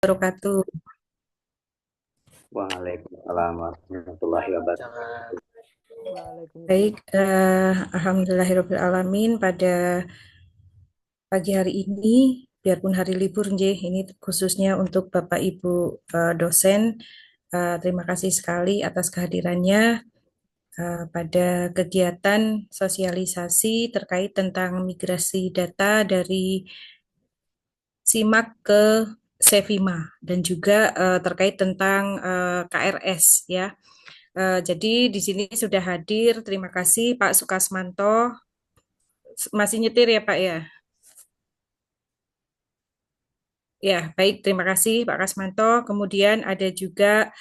Wabarakatuh. Waalaikumsalam warahmatullahi wabarakatuh. Baik, alhamdulillahirobbilalamin pada pagi hari ini, biarpun hari libur, Nggih, ini khususnya untuk Bapak Ibu dosen, terima kasih sekali atas kehadirannya pada kegiatan sosialisasi terkait tentang migrasi data dari SIMAK ke Sevima dan juga terkait tentang KRS ya. Jadi di sini sudah hadir, terima kasih Pak Sukasmanto. Masih nyetir ya Pak ya? Ya, baik, terima kasih Pak Kasmanto. Kemudian ada juga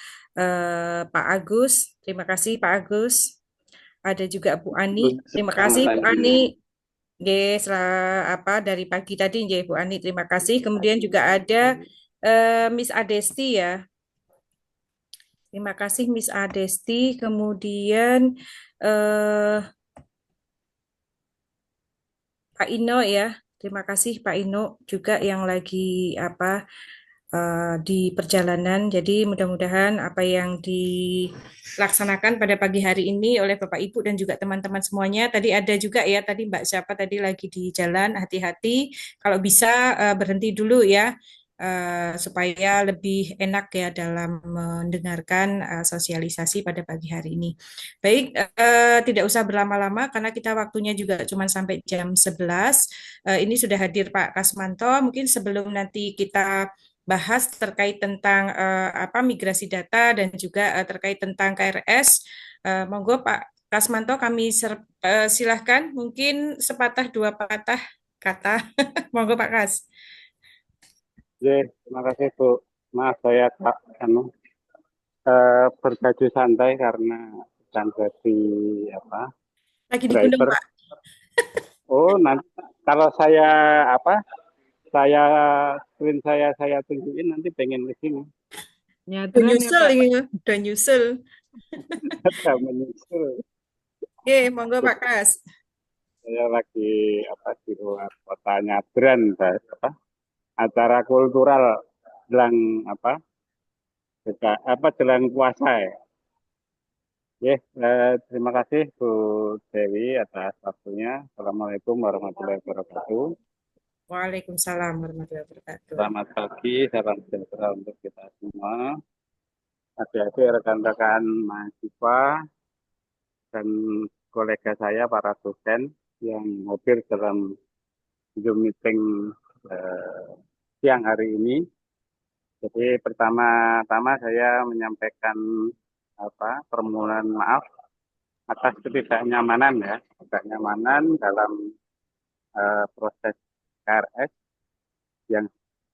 Pak Agus, terima kasih Pak Agus. Ada juga Bu Ani, terima kasih Selamat Bu pagi. Ani. Nggih, apa dari pagi tadi nggih Bu Ani, terima kasih. Kemudian juga ada Miss Adesti ya. Terima kasih Miss Adesti. Kemudian eh, Pak Ino ya. Terima kasih Pak Ino juga yang lagi apa di perjalanan. Jadi mudah-mudahan apa yang dilaksanakan pada pagi hari ini oleh Bapak Ibu dan juga teman-teman semuanya. Tadi ada juga ya, tadi Mbak siapa tadi lagi di jalan, hati-hati. Kalau bisa berhenti dulu ya. Supaya lebih enak ya dalam mendengarkan sosialisasi pada pagi hari ini. Baik, tidak usah berlama-lama karena kita waktunya juga cuma sampai jam 11. Ini sudah hadir Pak Kasmanto. Mungkin sebelum nanti kita bahas terkait tentang apa migrasi data dan juga terkait tentang KRS. Monggo Pak Kasmanto kami silahkan mungkin sepatah dua patah kata. Monggo Pak Kas. Oke, terima kasih Bu. Maaf saya tak berbaju santai karena sedang jadi apa Lagi di gunung driver. Pak. Oh, nanti kalau saya apa saya screen saya tunjukin nanti pengen ke sini. Udah Nyadran ya nyusul Pak, ini, udah nyusul. ada menyusul. Oke, monggo Pak Kas. Saya lagi di luar kota Nyadran, apa acara kultural jelang jelang puasa ya. Ya, terima kasih Bu Dewi atas waktunya. Assalamualaikum warahmatullahi wabarakatuh. Waalaikumsalam warahmatullahi wabarakatuh. Selamat pagi, salam sejahtera untuk kita semua. Adik-adik, rekan-rekan mahasiswa dan kolega saya para dosen yang hadir dalam Zoom meeting eh, siang hari ini. Jadi pertama-tama saya menyampaikan permohonan maaf atas ketidaknyamanan ya, ketidaknyamanan dalam proses KRS yang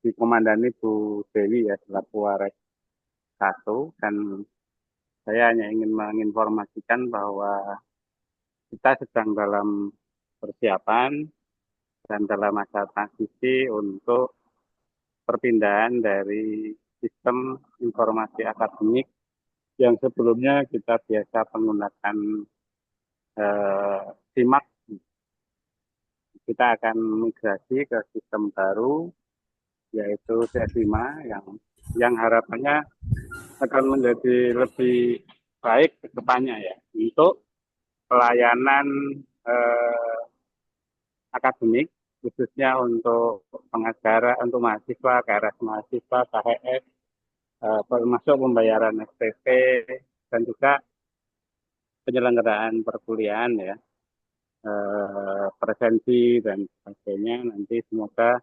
dikomandani Bu Dewi ya selaku Wares 1 dan saya hanya ingin menginformasikan bahwa kita sedang dalam persiapan dan dalam masa transisi untuk perpindahan dari sistem informasi akademik yang sebelumnya kita biasa menggunakan SIMAK. Kita akan migrasi ke sistem baru yaitu C5 yang harapannya akan menjadi lebih baik ke depannya ya untuk pelayanan eh, akademik khususnya untuk pengacara, untuk mahasiswa, KRS mahasiswa, KHS, termasuk pembayaran SPP dan juga penyelenggaraan perkuliahan ya, presensi dan sebagainya. Nanti semoga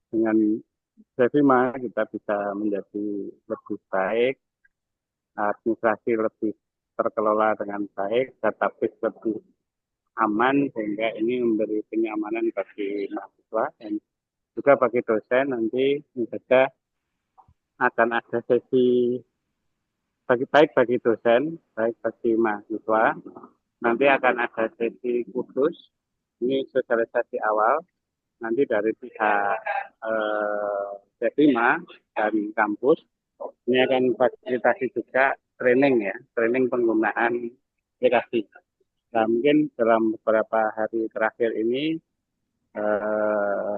dengan Sevima kita bisa menjadi lebih baik, administrasi lebih terkelola dengan baik, database lebih aman sehingga ini memberi kenyamanan bagi mahasiswa dan juga bagi dosen. Nanti saja akan ada sesi baik bagi dosen, baik bagi mahasiswa. Nanti akan ada sesi khusus, ini sosialisasi awal, nanti dari pihak C5 dan kampus. Ini akan fasilitasi juga training ya, training penggunaan aplikasi. Nah, mungkin dalam beberapa hari terakhir ini eh,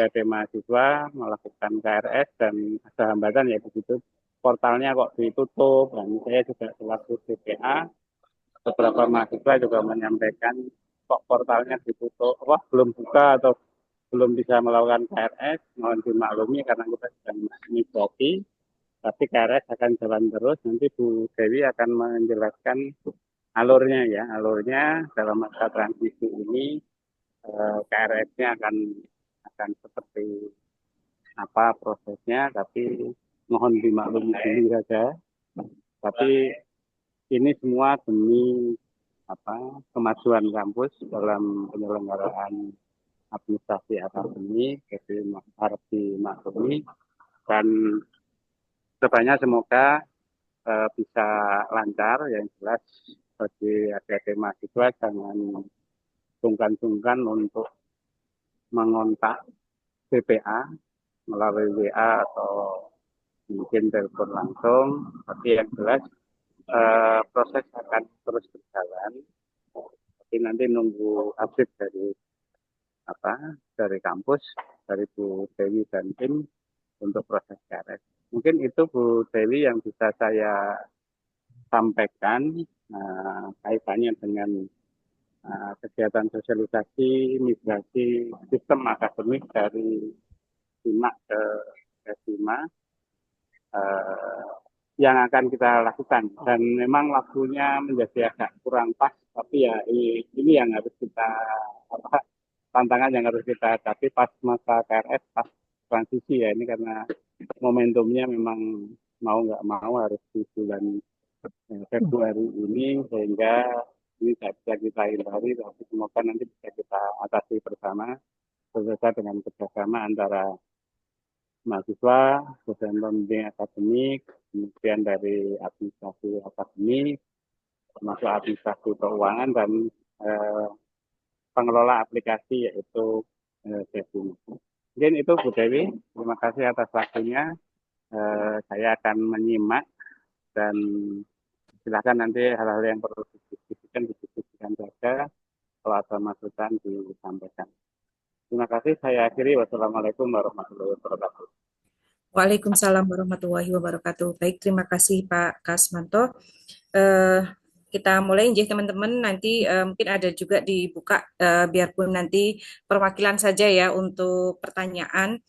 adik mahasiswa melakukan KRS dan ada hambatan ya begitu portalnya kok ditutup dan saya juga selaku DPA beberapa mahasiswa juga menyampaikan kok portalnya ditutup wah belum buka atau belum bisa melakukan KRS mohon dimaklumi karena kita sedang migrasi tapi KRS akan jalan terus nanti Bu Dewi akan menjelaskan alurnya dalam masa transisi ini KRS-nya akan seperti apa prosesnya, tapi mohon dimaklumi dulu saja. Tapi ini semua demi kemajuan kampus dalam penyelenggaraan administrasi akademik, jadi harap dimaklumi dan sebanyak semoga bisa lancar, yang jelas bagi adik-adik mahasiswa jangan sungkan-sungkan untuk mengontak BPA melalui WA atau mungkin telepon langsung, tapi yang jelas proses akan terus berjalan. Tapi nanti nunggu update dari kampus, dari Bu Dewi dan tim untuk proses KRS. Mungkin itu Bu Dewi yang bisa saya sampaikan kaitannya dengan kegiatan sosialisasi migrasi sistem akademik dari SIMAK ke SIMA yang akan kita lakukan dan memang waktunya menjadi agak kurang pas tapi ya ini yang harus kita tantangan yang harus kita hadapi pas masa KRS pas transisi ya ini karena momentumnya memang mau nggak mau harus di bulan Februari ini sehingga ini tidak bisa kita hindari tapi semoga nanti bisa kita atasi bersama beserta dengan kerjasama antara mahasiswa, dosen pembimbing akademik, kemudian dari administrasi akademik, termasuk administrasi keuangan dan pengelola aplikasi yaitu Devin. Mungkin itu Bu Dewi, terima kasih atas waktunya. Saya akan menyimak dan silakan nanti hal-hal yang perlu didiskusikan saja. Kalau ada masukan disampaikan. Terima kasih. Saya akhiri. Wassalamualaikum warahmatullahi wabarakatuh. Waalaikumsalam warahmatullahi wabarakatuh. Baik, terima kasih Pak Kasmanto. Kita mulai ya teman-teman. Nanti mungkin ada juga dibuka biarpun nanti perwakilan saja ya untuk pertanyaan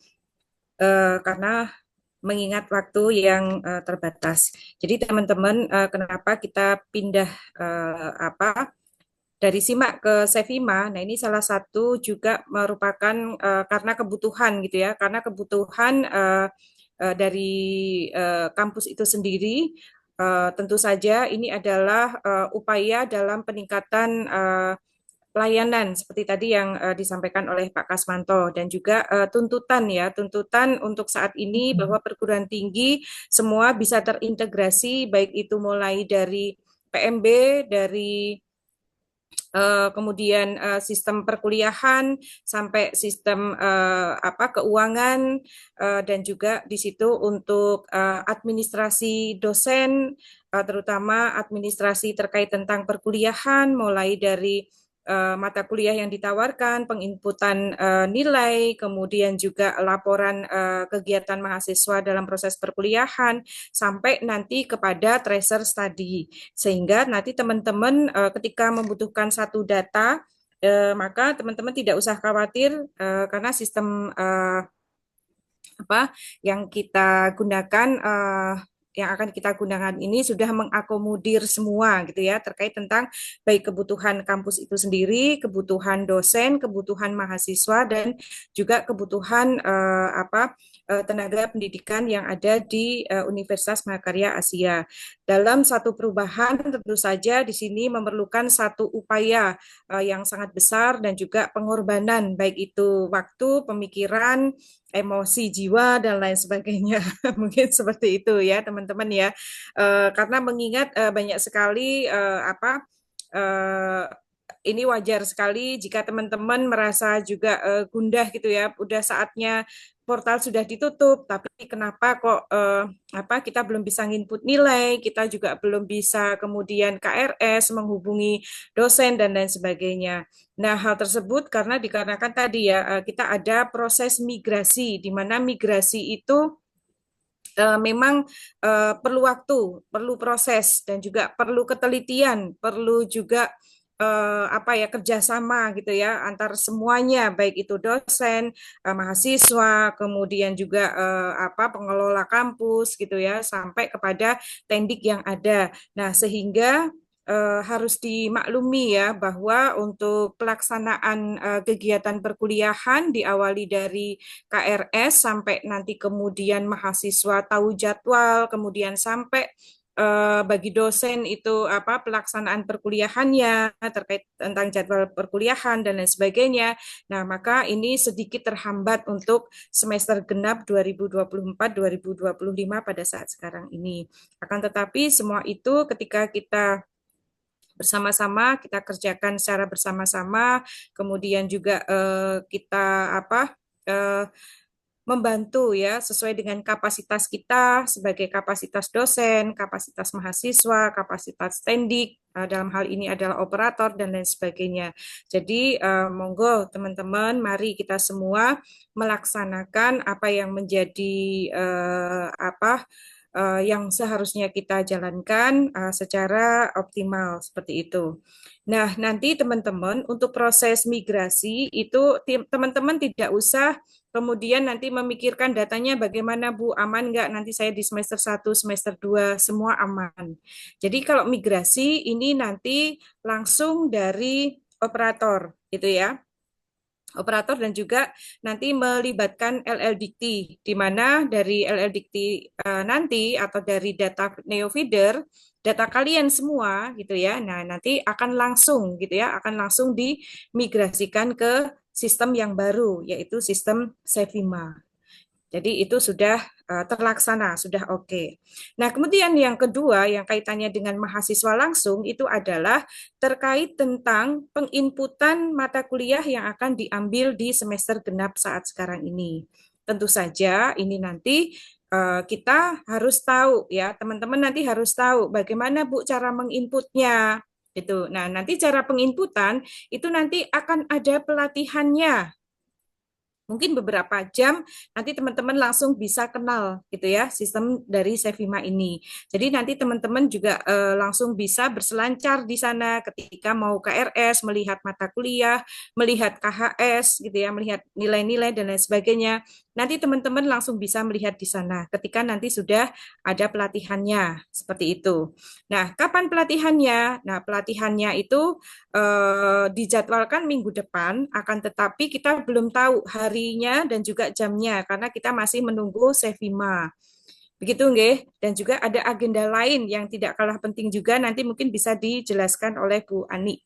karena mengingat waktu yang terbatas. Jadi teman-teman, kenapa kita pindah dari SIMAK ke SEVIMA? Nah, ini salah satu juga merupakan karena kebutuhan gitu ya, karena kebutuhan dari kampus itu sendiri. Tentu saja ini adalah upaya dalam peningkatan pelayanan seperti tadi yang disampaikan oleh Pak Kasmanto dan juga tuntutan untuk saat ini bahwa perguruan tinggi semua bisa terintegrasi baik itu mulai dari PMB, dari kemudian sistem perkuliahan sampai sistem keuangan dan juga di situ untuk administrasi dosen terutama administrasi terkait tentang perkuliahan mulai dari mata kuliah yang ditawarkan, penginputan nilai, kemudian juga laporan kegiatan mahasiswa dalam proses perkuliahan, sampai nanti kepada tracer study. Sehingga nanti teman-teman ketika membutuhkan satu data, maka teman-teman tidak usah khawatir karena sistem yang kita gunakan yang akan kita gunakan ini sudah mengakomodir semua gitu ya terkait tentang baik kebutuhan kampus itu sendiri, kebutuhan dosen, kebutuhan mahasiswa dan juga kebutuhan tenaga pendidikan yang ada di Universitas Mahakarya Asia. Dalam satu perubahan tentu saja di sini memerlukan satu upaya yang sangat besar dan juga pengorbanan baik itu waktu, pemikiran, emosi, jiwa dan lain sebagainya. Mungkin seperti itu ya teman-teman ya. Karena mengingat banyak sekali ini wajar sekali jika teman-teman merasa juga gundah gitu ya. Udah saatnya portal sudah ditutup, tapi kenapa kok apa kita belum bisa nginput nilai, kita juga belum bisa kemudian KRS menghubungi dosen dan lain sebagainya. Nah, hal tersebut karena dikarenakan tadi ya kita ada proses migrasi di mana migrasi itu memang perlu waktu, perlu proses, dan juga perlu ketelitian, perlu juga apa ya kerjasama gitu ya antar semuanya, baik itu dosen, mahasiswa, kemudian juga apa pengelola kampus gitu ya, sampai kepada tendik yang ada. Nah, sehingga harus dimaklumi ya bahwa untuk pelaksanaan kegiatan perkuliahan diawali dari KRS sampai nanti kemudian mahasiswa tahu jadwal, kemudian sampai bagi dosen itu apa pelaksanaan perkuliahannya terkait tentang jadwal perkuliahan dan lain sebagainya. Nah, maka ini sedikit terhambat untuk semester genap 2024-2025 pada saat sekarang ini. Akan tetapi semua itu ketika kita bersama-sama, kita kerjakan secara bersama-sama, kemudian juga kita apa membantu ya sesuai dengan kapasitas kita sebagai kapasitas dosen, kapasitas mahasiswa, kapasitas tendik, dalam hal ini adalah operator dan lain sebagainya. Jadi monggo teman-teman, mari kita semua melaksanakan apa yang menjadi apa yang seharusnya kita jalankan secara optimal seperti itu. Nah, nanti teman-teman untuk proses migrasi itu teman-teman tidak usah kemudian nanti memikirkan datanya bagaimana Bu, aman nggak nanti saya di semester 1, semester 2, semua aman. Jadi kalau migrasi ini nanti langsung dari operator gitu ya. Operator dan juga nanti melibatkan LLDikti, di mana dari LLDikti nanti atau dari data neofeeder, data kalian semua gitu ya, nah nanti akan langsung gitu ya, akan langsung dimigrasikan ke sistem yang baru, yaitu sistem Sevima. Jadi itu sudah terlaksana, sudah oke. Nah, kemudian yang kedua yang kaitannya dengan mahasiswa langsung itu adalah terkait tentang penginputan mata kuliah yang akan diambil di semester genap saat sekarang ini. Tentu saja ini nanti kita harus tahu ya, teman-teman nanti harus tahu bagaimana Bu cara menginputnya gitu. Nah, nanti cara penginputan itu nanti akan ada pelatihannya mungkin beberapa jam nanti teman-teman langsung bisa kenal gitu ya sistem dari Sevima ini. Jadi nanti teman-teman juga langsung bisa berselancar di sana ketika mau KRS, melihat mata kuliah, melihat KHS gitu ya, melihat nilai-nilai dan lain sebagainya. Nanti teman-teman langsung bisa melihat di sana ketika nanti sudah ada pelatihannya seperti itu. Nah, kapan pelatihannya? Nah, pelatihannya itu dijadwalkan minggu depan, akan tetapi kita belum tahu harinya dan juga jamnya karena kita masih menunggu Sevima. Begitu nggih. Dan juga ada agenda lain yang tidak kalah penting juga nanti mungkin bisa dijelaskan oleh Bu Ani.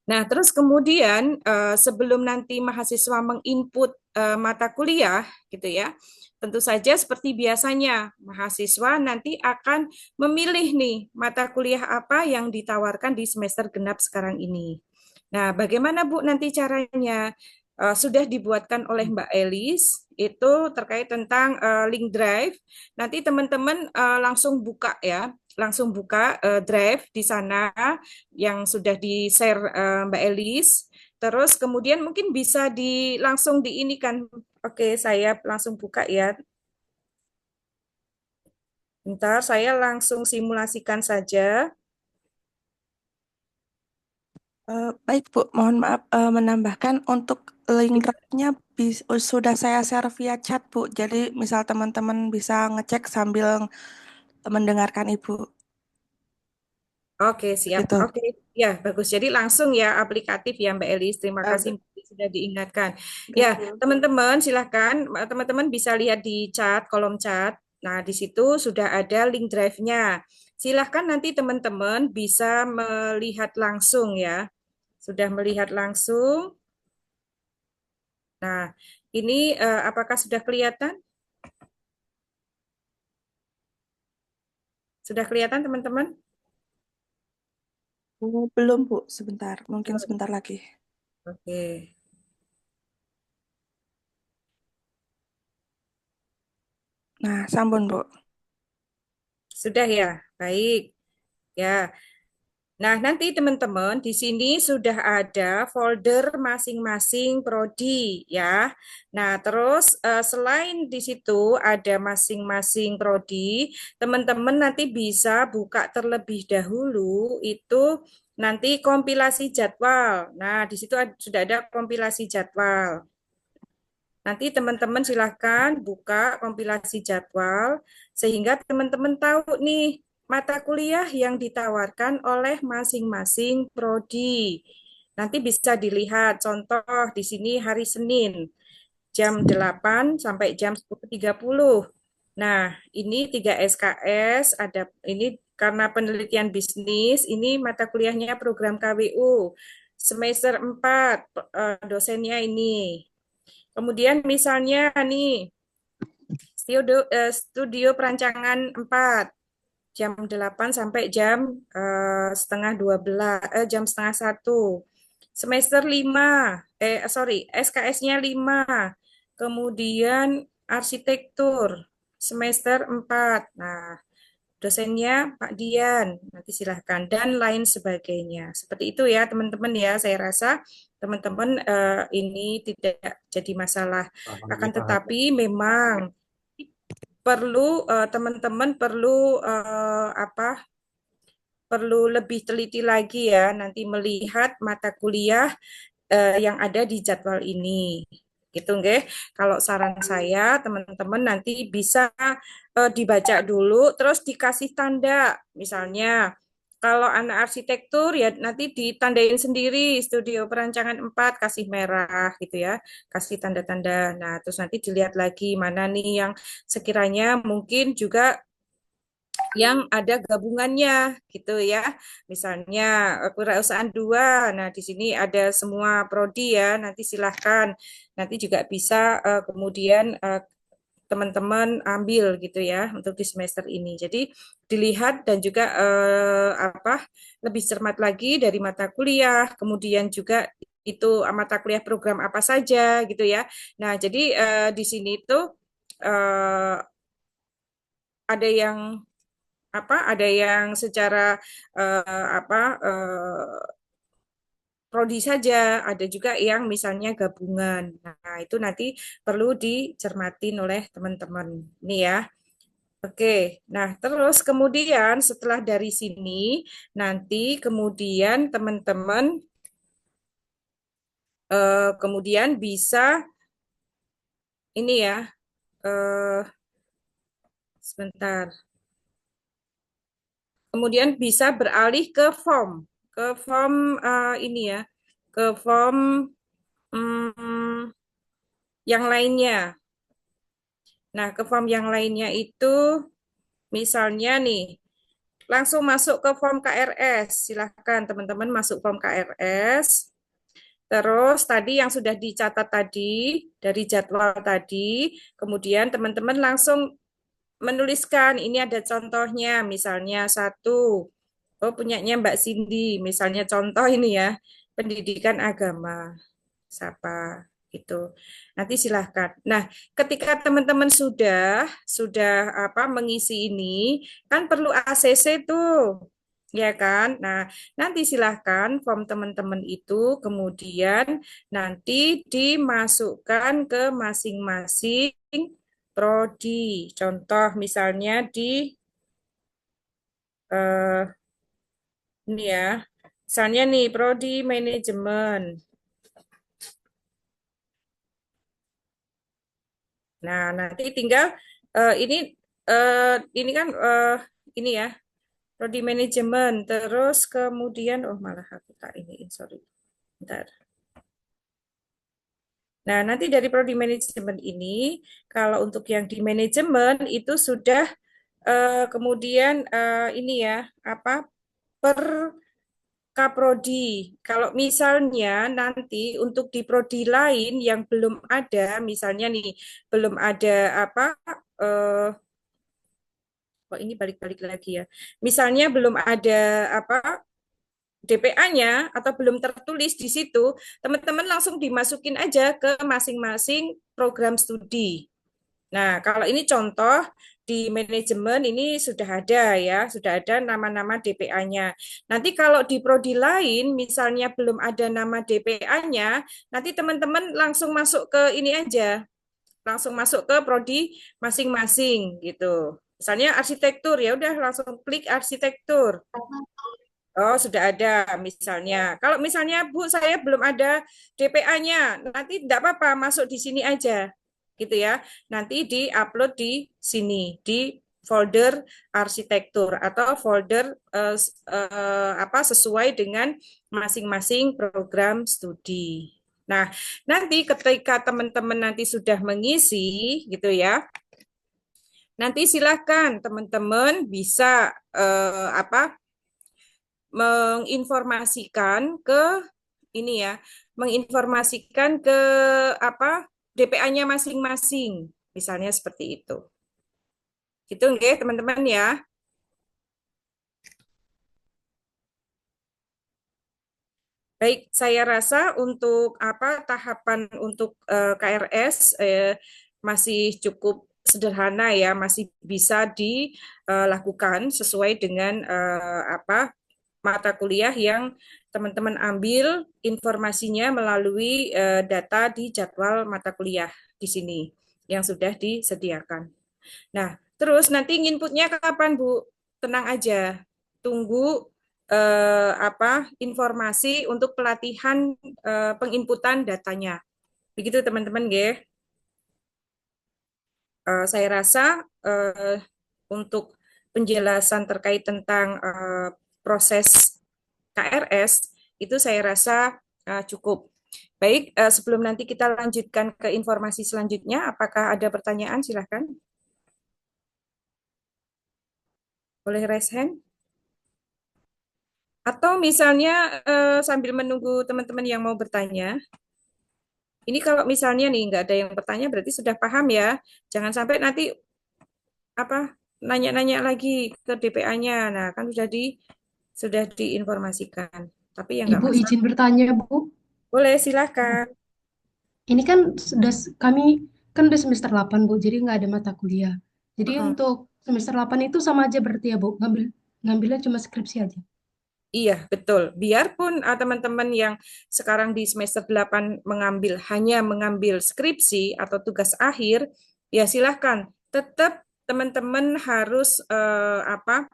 Nah, terus kemudian sebelum nanti mahasiswa menginput mata kuliah gitu ya, tentu saja seperti biasanya mahasiswa nanti akan memilih nih mata kuliah apa yang ditawarkan di semester genap sekarang ini. Nah, bagaimana Bu nanti caranya? Sudah dibuatkan oleh Mbak Elis itu terkait tentang link drive. Nanti teman-teman langsung buka ya, langsung buka drive di sana yang sudah di-share Mbak Elis. Terus kemudian mungkin bisa langsung diinikan. Oke, saya langsung buka ya. Bentar, saya langsung simulasikan saja. Baik Bu, mohon maaf menambahkan untuk link drive-nya sudah saya share via chat Bu. Jadi misal teman-teman bisa ngecek sambil mendengarkan Ibu. Oke, siap. Begitu. Oke, ya bagus. Jadi langsung ya aplikatif ya Mbak Elis. Terima kasih Be- Mbak Elis sudah diingatkan. Ya, Betul. teman-teman silahkan. Teman-teman bisa lihat di chat, kolom chat. Nah, di situ sudah ada link drive-nya. Silahkan nanti teman-teman bisa melihat langsung ya. Sudah melihat langsung. Nah, ini apakah sudah kelihatan? Sudah kelihatan teman-teman? Belum Bu, sebentar. Mungkin Oh, sebentar lagi. oke. Nah, sampun, Bu. Sudah ya, baik. Ya. Nah, nanti teman-teman di sini sudah ada folder masing-masing prodi ya. Nah, terus selain di situ ada masing-masing prodi, teman-teman nanti bisa buka terlebih dahulu itu nanti kompilasi jadwal. Nah, di situ sudah ada kompilasi jadwal. Nanti teman-teman silahkan buka kompilasi jadwal sehingga teman-teman tahu nih mata kuliah yang ditawarkan oleh masing-masing prodi. Nanti bisa dilihat contoh di sini hari Senin jam 8 sampai jam 10.30. Nah, ini 3 SKS, ada ini karena penelitian bisnis, ini mata kuliahnya program KWU. Semester 4 dosennya ini. Kemudian misalnya nih, studio perancangan 4 jam 8 sampai jam setengah 12, jam setengah 1. Semester 5, SKS-nya 5. Kemudian arsitektur semester 4. Nah, dosennya Pak Dian, nanti silahkan, dan lain sebagainya. Seperti itu ya teman-teman ya, saya rasa teman-teman ini tidak jadi masalah. Akan tetapi memang perlu teman-teman perlu apa? Perlu lebih teliti lagi ya, nanti melihat mata kuliah yang ada di jadwal ini. Gitu nggih. Kalau saran saya teman-teman nanti bisa dibaca dulu terus dikasih tanda. Misalnya kalau anak arsitektur ya nanti ditandain sendiri studio perancangan 4 kasih merah gitu ya. Kasih tanda-tanda. Nah, terus nanti dilihat lagi mana nih yang sekiranya mungkin juga yang ada gabungannya gitu ya. Misalnya kewirausahaan 2. Nah, di sini ada semua prodi ya. Nanti silahkan. Nanti juga bisa kemudian teman-teman ambil gitu ya untuk di semester ini. Jadi dilihat dan juga apa lebih cermat lagi dari mata kuliah, kemudian juga itu mata kuliah program apa saja gitu ya. Nah, jadi di sini tuh eh, ada yang apa ada yang secara apa prodi saja, ada juga yang misalnya gabungan. Nah, itu nanti perlu dicermatin oleh teman-teman. Ini ya. Oke. Nah, terus kemudian setelah dari sini nanti kemudian teman-teman kemudian bisa ini ya sebentar. Kemudian bisa beralih ke form ini ya, ke form hmm, yang lainnya. Nah, ke form yang lainnya itu misalnya nih, langsung masuk ke form KRS. Silahkan teman-teman masuk form KRS. Terus tadi yang sudah dicatat tadi, dari jadwal tadi, kemudian teman-teman langsung menuliskan, ini ada contohnya, misalnya satu, oh punyanya Mbak Cindy, misalnya contoh ini ya, pendidikan agama. Sapa itu. Nanti silahkan. Nah, ketika teman-teman sudah apa mengisi ini, kan perlu ACC tuh, ya kan? Nah, nanti silahkan form teman-teman itu kemudian nanti dimasukkan ke masing-masing prodi. Contoh misalnya di eh, ini ya, misalnya nih prodi manajemen. Nah, nanti tinggal ini kan ini ya, prodi manajemen. Terus kemudian malah aku tak iniin, sorry. Bentar. Nah, nanti dari prodi manajemen ini kalau untuk yang di manajemen itu sudah kemudian ini ya, apa per Kaprodi. Kalau misalnya nanti untuk di prodi lain yang belum ada, misalnya nih belum ada apa eh, oh ini balik-balik lagi ya. Misalnya belum ada apa DPA-nya atau belum tertulis di situ, teman-teman langsung dimasukin aja ke masing-masing program studi. Nah, kalau ini contoh di manajemen ini sudah ada ya, sudah ada nama-nama DPA-nya. Nanti kalau di prodi lain, misalnya belum ada nama DPA-nya, nanti teman-teman langsung masuk ke ini aja, langsung masuk ke prodi masing-masing gitu. Misalnya arsitektur, ya udah langsung klik arsitektur. Oh, sudah ada misalnya. Kalau misalnya Bu, saya belum ada DPA-nya, nanti tidak apa-apa, masuk di sini aja. Gitu ya. Nanti di-upload di sini, di folder arsitektur atau folder apa sesuai dengan masing-masing program studi. Nah, nanti ketika teman-teman nanti sudah mengisi gitu ya, nanti silakan teman-teman bisa apa menginformasikan ke ini ya, menginformasikan ke apa DPA-nya masing-masing, misalnya seperti itu. Gitu nggih, teman-teman ya. Baik, saya rasa untuk apa tahapan untuk KRS masih cukup sederhana ya, masih bisa dilakukan sesuai dengan apa mata kuliah yang teman-teman ambil informasinya melalui data di jadwal mata kuliah di sini yang sudah disediakan. Nah, terus nanti inputnya kapan, Bu? Tenang aja, tunggu apa informasi untuk pelatihan penginputan datanya. Begitu teman-teman, nggih. Saya rasa untuk penjelasan terkait tentang proses KRS itu saya rasa cukup. Baik, sebelum nanti kita lanjutkan ke informasi selanjutnya, apakah ada pertanyaan? Silahkan. Boleh raise hand? Atau misalnya sambil menunggu teman-teman yang mau bertanya, ini kalau misalnya nih nggak ada yang bertanya berarti sudah paham ya. Jangan sampai nanti apa nanya-nanya lagi ke DPA-nya. Nah, kan sudah diinformasikan. Tapi ya nggak Ibu masalah. izin bertanya, Bu. Boleh, silakan. Ini kan kami kan udah semester 8, Bu. Jadi nggak ada mata kuliah. Jadi Mm-mm. untuk semester 8 itu sama aja berarti ya, Bu. Ngambilnya cuma skripsi aja. Iya, betul. Biarpun teman-teman yang sekarang di semester 8 hanya mengambil skripsi atau tugas akhir, ya silahkan. Tetap teman-teman harus apa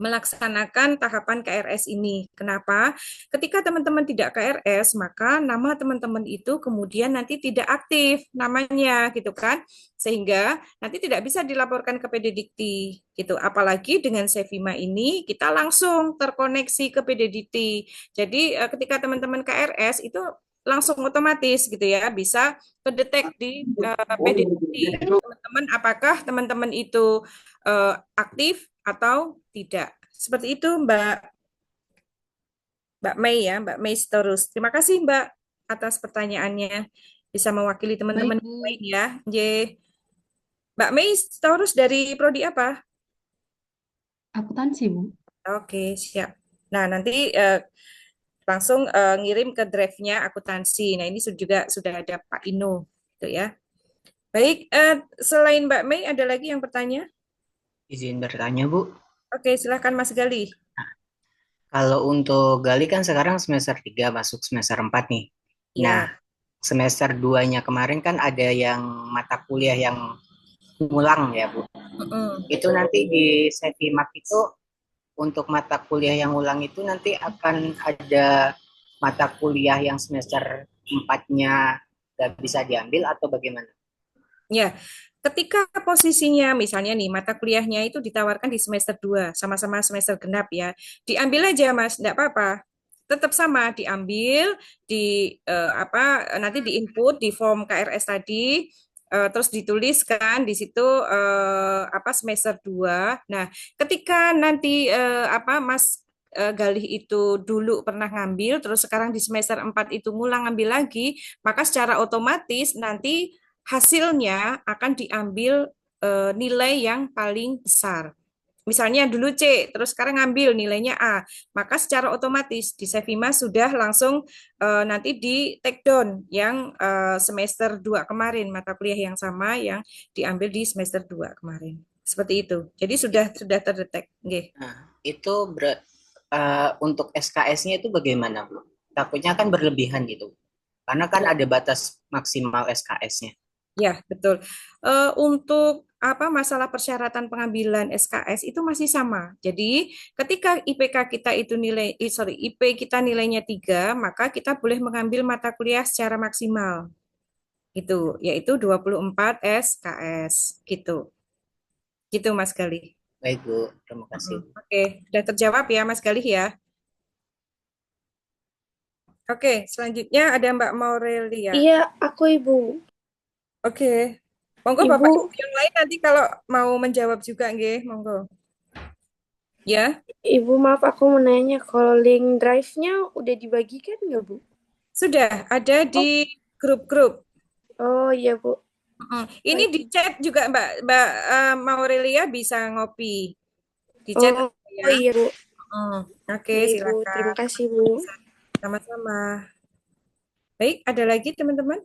melaksanakan tahapan KRS ini. Kenapa? Ketika teman-teman tidak KRS, maka nama teman-teman itu kemudian nanti tidak aktif namanya gitu kan. Sehingga nanti tidak bisa dilaporkan ke PDDikti gitu. Apalagi dengan Sevima ini kita langsung terkoneksi ke PDDikti. Jadi ketika teman-teman KRS itu langsung otomatis gitu ya bisa kedetek di PDDikti. Teman-teman apakah teman-teman itu aktif atau tidak. Seperti itu Mbak Mei ya, Mbak Mei terus. Terima kasih Mbak atas pertanyaannya. Bisa mewakili Baik, teman-teman yang Bu. lain ya. J. Mbak Mei terus dari prodi apa? Akuntansi, Bu. Oke, siap. Nah, nanti langsung ngirim ke drive-nya akuntansi. Nah, ini juga sudah ada Pak Ino, gitu ya. Baik, selain Mbak Mei, ada lagi yang bertanya? Izin bertanya, Bu. Oke, silahkan Mas Gali. Kalau untuk Gali kan sekarang semester 3 masuk semester 4 nih. Nah, Ya, semester 2-nya kemarin kan ada yang mata kuliah yang ngulang ya, Bu. mm-mm. Itu nanti di Sevimak itu untuk mata kuliah yang ulang itu nanti akan ada mata kuliah yang semester 4-nya gak bisa diambil atau bagaimana? Ya, ketika posisinya misalnya nih mata kuliahnya itu ditawarkan di semester 2 sama-sama semester genap ya. Diambil aja Mas, enggak apa-apa. Tetap sama diambil di apa nanti diinput di form KRS tadi terus dituliskan di situ apa semester 2. Nah, ketika nanti apa Mas Galih itu dulu pernah ngambil terus sekarang di semester 4 itu ngulang ngambil lagi, maka secara otomatis nanti hasilnya akan diambil nilai yang paling besar. misalnya dulu C, terus sekarang ngambil nilainya A, maka secara otomatis di Sevima sudah langsung nanti di take down yang semester 2 kemarin, mata kuliah yang sama yang diambil di semester 2 kemarin. Seperti itu. Jadi sudah terdetek. Nggih. Nah, itu untuk SKS-nya itu bagaimana, Bu? Takutnya kan berlebihan gitu. Karena kan ada batas maksimal SKS-nya. Ya, betul. Untuk apa masalah persyaratan pengambilan SKS itu masih sama. Jadi, ketika IPK kita itu IP kita nilainya 3, maka kita boleh mengambil mata kuliah secara maksimal. Gitu, yaitu 24 SKS gitu. Gitu Mas Galih. Baik, Bu. Terima kasih. Oke, sudah terjawab ya Mas Galih ya. Oke, selanjutnya ada Mbak Maurelia. Iya, aku Ibu. Oke. Monggo Ibu, Bapak Ibu yang lain nanti kalau mau menjawab juga nggih, monggo. Ya, Ibu maaf aku mau nanya, kalau link drive-nya udah dibagikan nggak, Bu? sudah ada di grup-grup. Oh iya, Bu. Ini Baik. di chat juga Mbak Maurelia bisa ngopi. Di chat Oh, ya. iya, Bu. Oke, Iya, Bu. silakan. Terima kasih, Bu. Sama-sama. Baik, ada lagi teman-teman?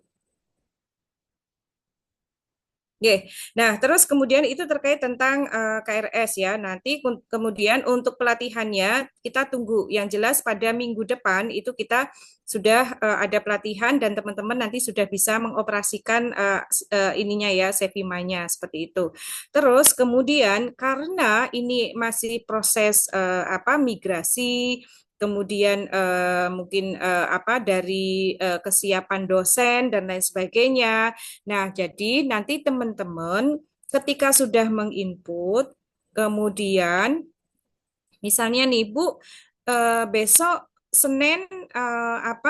Oke. Nah, terus kemudian itu terkait tentang KRS ya. Nanti kemudian untuk pelatihannya kita tunggu. Yang jelas pada minggu depan itu kita sudah ada pelatihan dan teman-teman nanti sudah bisa mengoperasikan ininya ya, Sevimanya seperti itu. Terus kemudian karena ini masih proses migrasi, kemudian mungkin apa dari kesiapan dosen dan lain sebagainya. Nah, jadi nanti teman-teman ketika sudah menginput, kemudian misalnya nih Bu, besok Senin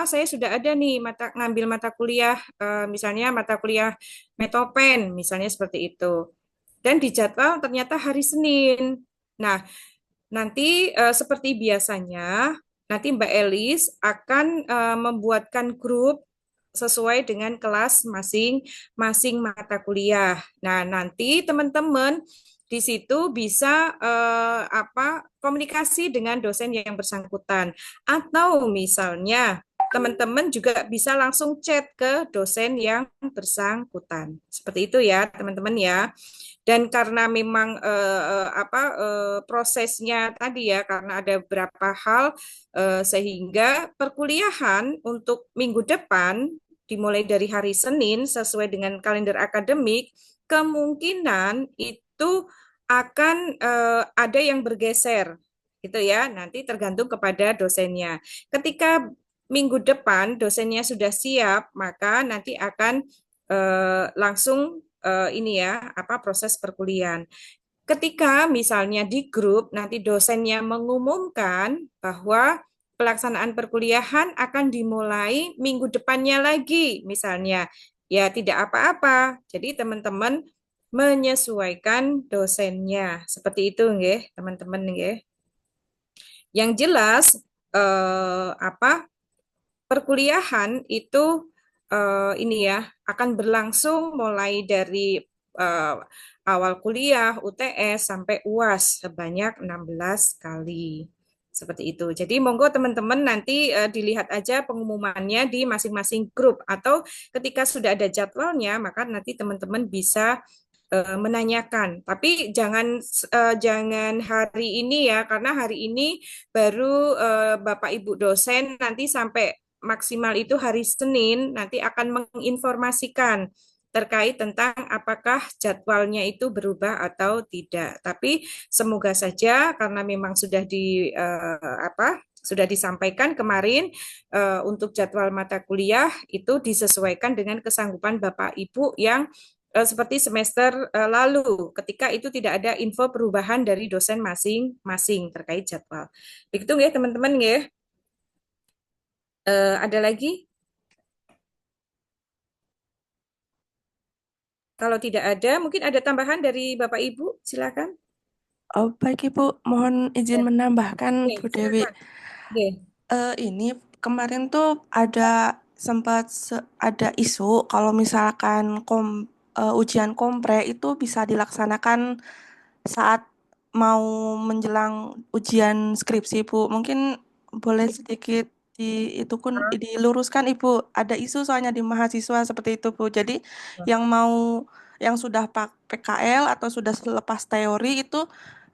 saya sudah ada nih ngambil mata kuliah misalnya mata kuliah Metopen misalnya seperti itu. Dan di jadwal ternyata hari Senin. Nah, nanti seperti biasanya, nanti Mbak Elis akan membuatkan grup sesuai dengan kelas masing-masing mata kuliah. Nah, nanti teman-teman di situ bisa komunikasi dengan dosen yang bersangkutan. Atau misalnya teman-teman juga bisa langsung chat ke dosen yang bersangkutan. Seperti itu ya, teman-teman ya. Dan karena memang prosesnya tadi ya, karena ada beberapa hal sehingga perkuliahan untuk minggu depan dimulai dari hari Senin sesuai dengan kalender akademik, kemungkinan itu akan ada yang bergeser, gitu ya. Nanti tergantung kepada dosennya. Ketika minggu depan dosennya sudah siap, maka nanti akan langsung ini ya proses perkuliahan. Ketika misalnya di grup nanti dosennya mengumumkan bahwa pelaksanaan perkuliahan akan dimulai minggu depannya lagi, misalnya ya tidak apa-apa. Jadi teman-teman menyesuaikan dosennya seperti itu, nggih, teman-teman nggih. Yang jelas perkuliahan itu ini ya akan berlangsung mulai dari awal kuliah, UTS sampai UAS sebanyak 16 kali. Seperti itu. Jadi monggo teman-teman nanti dilihat aja pengumumannya di masing-masing grup atau ketika sudah ada jadwalnya maka nanti teman-teman bisa menanyakan. Tapi jangan hari ini ya karena hari ini baru Bapak Ibu dosen nanti sampai maksimal itu hari Senin nanti akan menginformasikan terkait tentang apakah jadwalnya itu berubah atau tidak. Tapi semoga saja karena memang sudah disampaikan kemarin untuk jadwal mata kuliah itu disesuaikan dengan kesanggupan Bapak Ibu yang seperti semester lalu ketika itu tidak ada info perubahan dari dosen masing-masing terkait jadwal. Begitu ya teman-teman ya. Ada lagi? Kalau tidak ada, mungkin ada tambahan dari Bapak Ibu, silakan. Oh, baik Ibu, mohon izin menambahkan Oke, Bu Dewi. silakan. Oke. Ini kemarin tuh sempat ada isu kalau misalkan ujian kompre itu bisa dilaksanakan saat mau menjelang ujian skripsi, Bu. Mungkin boleh sedikit itu pun diluruskan, Ibu. Ada isu soalnya di mahasiswa seperti itu, Bu. Jadi yang yang sudah PKL atau sudah selepas teori itu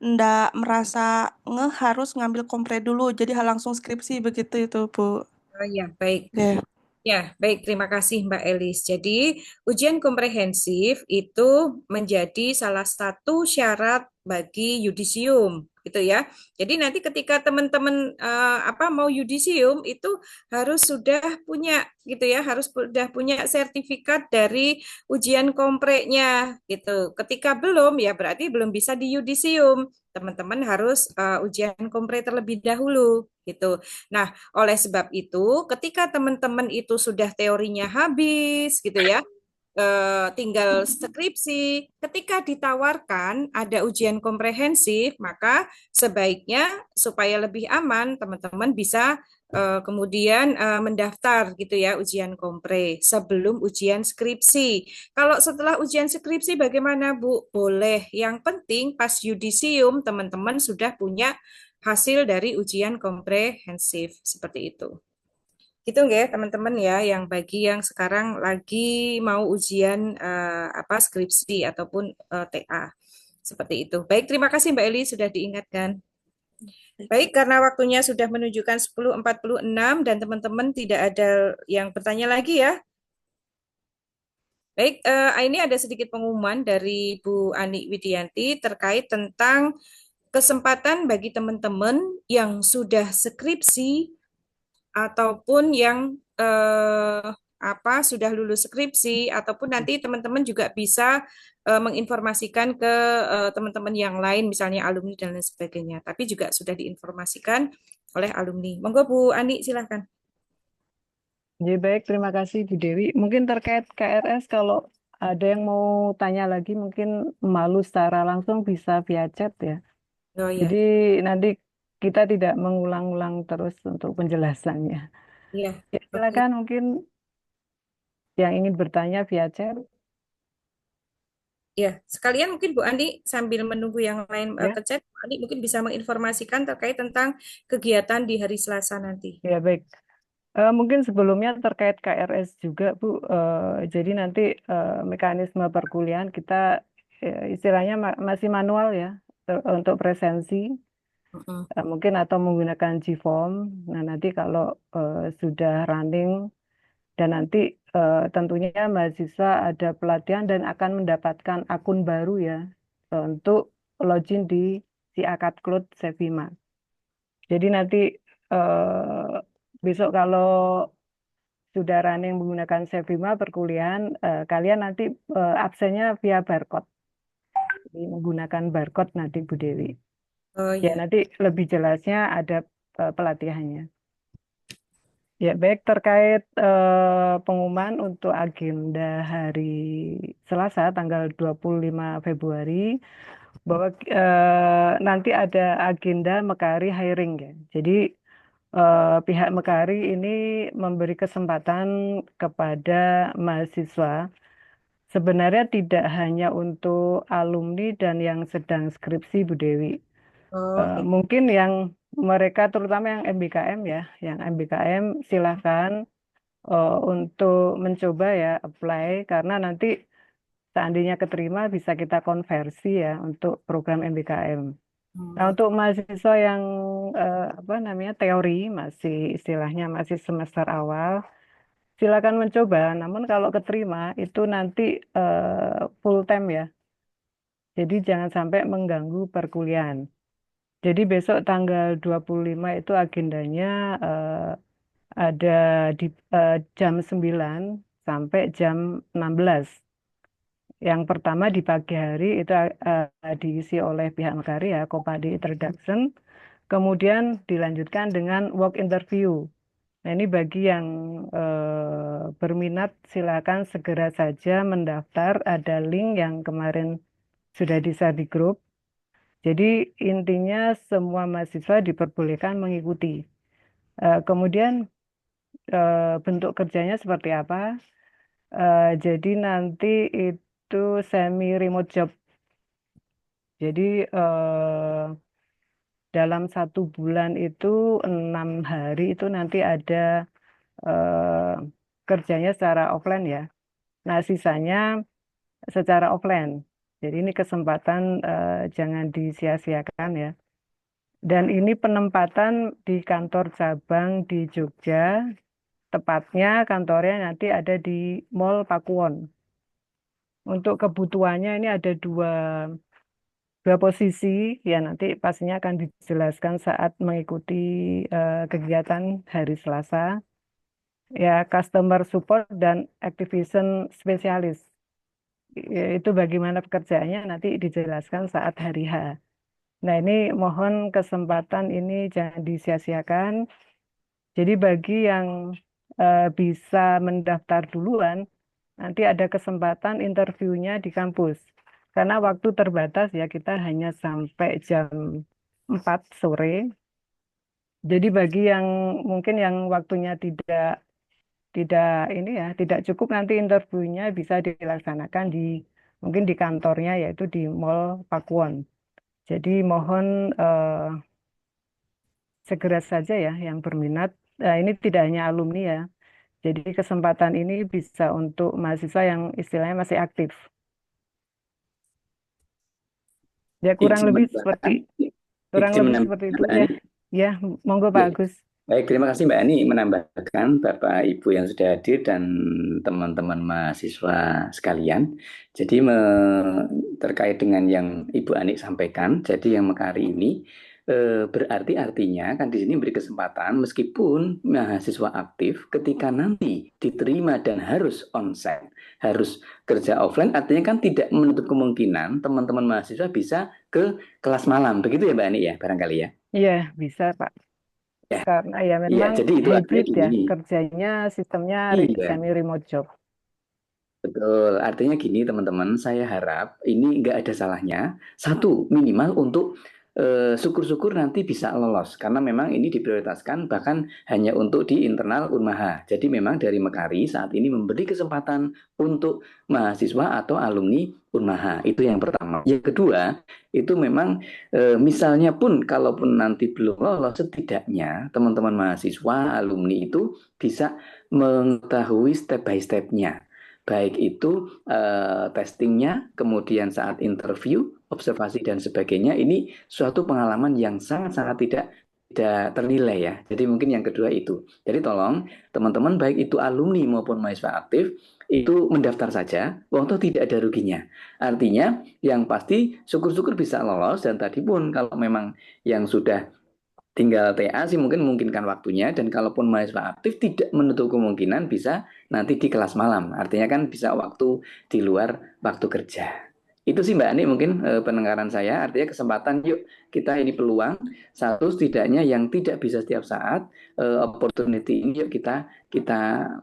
ndak merasa harus ngambil kompre dulu. Jadi langsung skripsi begitu itu, Bu. Oh ya, baik. Oke. Ya, baik. Terima kasih, Mbak Elis. Jadi, ujian komprehensif itu menjadi salah satu syarat bagi yudisium, gitu ya. Jadi nanti ketika teman-teman mau yudisium itu harus sudah punya, gitu ya, harus sudah punya sertifikat dari ujian kompreknya, gitu. Ketika belum, ya berarti belum bisa di yudisium. Teman-teman harus ujian kompre terlebih dahulu, gitu. Nah, oleh sebab itu, ketika teman-teman itu sudah teorinya habis, gitu ya, tinggal skripsi, ketika ditawarkan ada ujian komprehensif, maka sebaiknya supaya lebih aman, teman-teman bisa kemudian mendaftar gitu ya ujian kompre sebelum ujian skripsi. Kalau setelah ujian skripsi bagaimana, Bu? Boleh. Yang penting pas yudisium teman-teman sudah punya hasil dari ujian komprehensif seperti itu. Gitu nggak teman-teman ya, yang bagi yang sekarang lagi mau ujian skripsi ataupun TA. Seperti itu. Baik, terima kasih Mbak Eli sudah diingatkan. Baik, karena waktunya sudah menunjukkan 10.46 dan teman-teman tidak ada yang bertanya lagi ya. Baik, ini ada sedikit pengumuman dari Bu Ani Widianti terkait tentang kesempatan bagi teman-teman yang sudah skripsi ataupun yang sudah lulus skripsi ataupun nanti teman-teman juga bisa menginformasikan ke teman-teman yang lain misalnya alumni dan lain sebagainya. Tapi juga sudah diinformasikan oleh alumni. Monggo Bu Ani silakan. Ya, baik, terima kasih Bu Dewi. Mungkin terkait KRS kalau ada yang mau tanya lagi mungkin malu secara langsung bisa via chat ya. Oh ya, Jadi nanti kita tidak mengulang-ulang terus untuk penjelasannya. iya. Ya, Oke. silakan mungkin yang ingin bertanya via chat. Ya, sekalian mungkin Bu Andi sambil menunggu yang lain Ya, ke chat, Bu Andi mungkin bisa menginformasikan terkait tentang kegiatan di hari Selasa nanti. ya baik. Mungkin sebelumnya terkait KRS juga Bu. Jadi nanti mekanisme perkuliahan kita istilahnya masih manual ya untuk presensi. Mm-mm. Mungkin atau menggunakan Gform. Nah, nanti kalau sudah running dan nanti tentunya mahasiswa ada pelatihan dan akan mendapatkan akun baru ya untuk login di si Akad Cloud Sevima. Jadi nanti besok kalau sudah running menggunakan Sevima perkuliahan, kalian nanti absennya via barcode. Jadi menggunakan barcode nanti Bu Dewi. Oh Ya, ya. nanti lebih jelasnya ada pelatihannya. Ya, baik terkait pengumuman untuk agenda hari Selasa tanggal 25 Februari bahwa nanti ada agenda Mekari hiring ya. Jadi pihak Mekari ini memberi kesempatan kepada mahasiswa sebenarnya tidak hanya untuk alumni dan yang sedang skripsi Bu Dewi. Oh, ya. Mungkin yang mereka terutama yang MBKM ya, yang MBKM silahkan untuk mencoba ya apply karena nanti seandainya keterima bisa kita konversi ya untuk program MBKM. Nah, untuk mahasiswa yang teori masih istilahnya masih semester awal, silakan mencoba. Namun kalau keterima itu nanti full time ya. Jadi jangan sampai mengganggu perkuliahan. Jadi besok tanggal 25 itu agendanya ada di jam 9 sampai jam 16. Yang pertama di pagi hari itu diisi oleh pihak Mekari ya, Kopadi Introduction. Kemudian dilanjutkan dengan work interview. Nah, ini bagi yang berminat silakan segera saja mendaftar. Ada link yang kemarin sudah di-share di grup. Jadi intinya semua mahasiswa diperbolehkan mengikuti. Kemudian bentuk kerjanya seperti apa? Jadi nanti itu semi remote job. Jadi dalam 1 bulan itu 6 hari itu nanti ada eh, kerjanya secara offline ya. Nah, sisanya secara offline. Jadi ini kesempatan jangan disia-siakan ya. Dan ini penempatan di kantor cabang di Jogja, tepatnya kantornya nanti ada di Mall Pakuwon. Untuk kebutuhannya ini ada dua posisi, ya nanti pastinya akan dijelaskan saat mengikuti kegiatan hari Selasa. Ya, customer support dan activation specialist. Itu bagaimana pekerjaannya nanti dijelaskan saat hari H. Nah, ini mohon kesempatan ini jangan disia-siakan. Jadi bagi yang bisa mendaftar duluan, nanti ada kesempatan interviewnya di kampus. Karena waktu terbatas ya, kita hanya sampai jam 4 sore. Jadi bagi yang mungkin yang waktunya tidak ini ya, tidak cukup, nanti interviewnya bisa dilaksanakan di mungkin di kantornya, yaitu di Mall Pakuwon. Jadi mohon segera saja ya yang berminat. Ini tidak hanya alumni ya. Jadi kesempatan ini bisa untuk mahasiswa yang istilahnya masih aktif. Ya kurang Izin lebih menambahkan, seperti itu Mbak ya. Ani. Ya, monggo Pak Ya. Agus. Baik, terima kasih Mbak Ani menambahkan Bapak Ibu yang sudah hadir dan teman-teman mahasiswa sekalian. Jadi terkait dengan yang Ibu Ani sampaikan, jadi yang Mekari ini berarti artinya kan di sini beri kesempatan meskipun mahasiswa aktif ketika nanti diterima dan harus onsite, harus kerja offline, artinya kan tidak menutup kemungkinan teman-teman mahasiswa bisa ke kelas malam. Begitu ya Mbak Ani ya, barangkali ya. Iya, bisa Pak. Ya, Karena ya iya, memang jadi itu artinya hybrid ya, gini. kerjanya sistemnya Iya, semi remote job. betul. Artinya gini teman-teman, saya harap ini nggak ada salahnya. Satu, minimal untuk syukur-syukur nanti bisa lolos. Karena memang ini diprioritaskan bahkan hanya untuk di internal Unmaha. Jadi memang dari Mekari saat ini memberi kesempatan untuk mahasiswa atau alumni Unmaha. Itu yang pertama. Yang kedua, itu memang misalnya pun kalaupun nanti belum lolos, setidaknya teman-teman mahasiswa, alumni itu bisa mengetahui step by step-nya. Baik itu testingnya, kemudian saat interview, observasi dan sebagainya. Ini suatu pengalaman yang sangat-sangat tidak ternilai ya. Jadi mungkin yang kedua itu. Jadi tolong teman-teman baik itu alumni maupun mahasiswa aktif itu mendaftar saja, waktu tidak ada ruginya. Artinya yang pasti syukur-syukur bisa lolos, dan tadi pun kalau memang yang sudah tinggal TA sih mungkin memungkinkan waktunya, dan kalaupun mahasiswa aktif tidak menutup kemungkinan bisa nanti di kelas malam. Artinya kan bisa waktu di luar waktu kerja. Itu sih Mbak Ani mungkin pendengaran saya. Artinya kesempatan, yuk kita ini peluang satu setidaknya yang tidak bisa setiap saat, opportunity ini yuk kita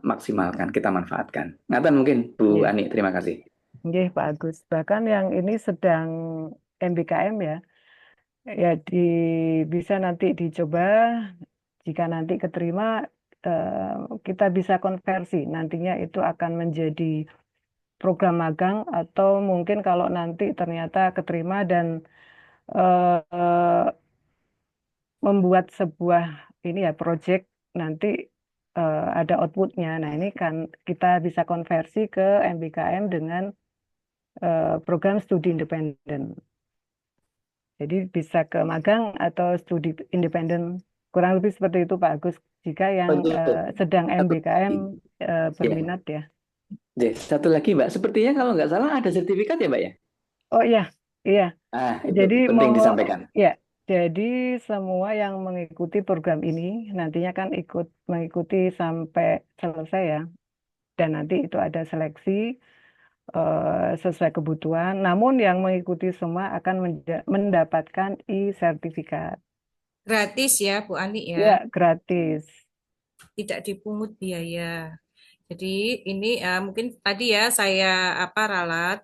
maksimalkan, kita manfaatkan. Ngaten mungkin Bu Iya, Ani, terima kasih. nggih, Pak Agus. Bahkan yang ini sedang MBKM ya. Ya bisa nanti dicoba, jika nanti keterima kita bisa konversi, nantinya itu akan menjadi program magang, atau mungkin kalau nanti ternyata keterima dan eh, membuat sebuah ini ya project, nanti ada outputnya. Nah ini kan kita bisa konversi ke MBKM dengan program studi independen. Jadi bisa ke magang atau studi independen. Kurang lebih seperti itu Pak Agus. Jika yang Betul. sedang Satu MBKM lagi. Ya. berminat ya. Satu lagi Mbak, sepertinya kalau nggak salah ada sertifikat ya Mbak ya? Oh iya, iya. Itu Jadi penting disampaikan. ya, jadi semua yang mengikuti program ini nantinya kan mengikuti sampai selesai ya. Dan nanti itu ada seleksi sesuai kebutuhan. Namun yang mengikuti semua akan mendapatkan e-sertifikat. Gratis ya, Bu Ani ya. Ya, gratis. Tidak dipungut biaya. Jadi ini mungkin tadi ya saya ralat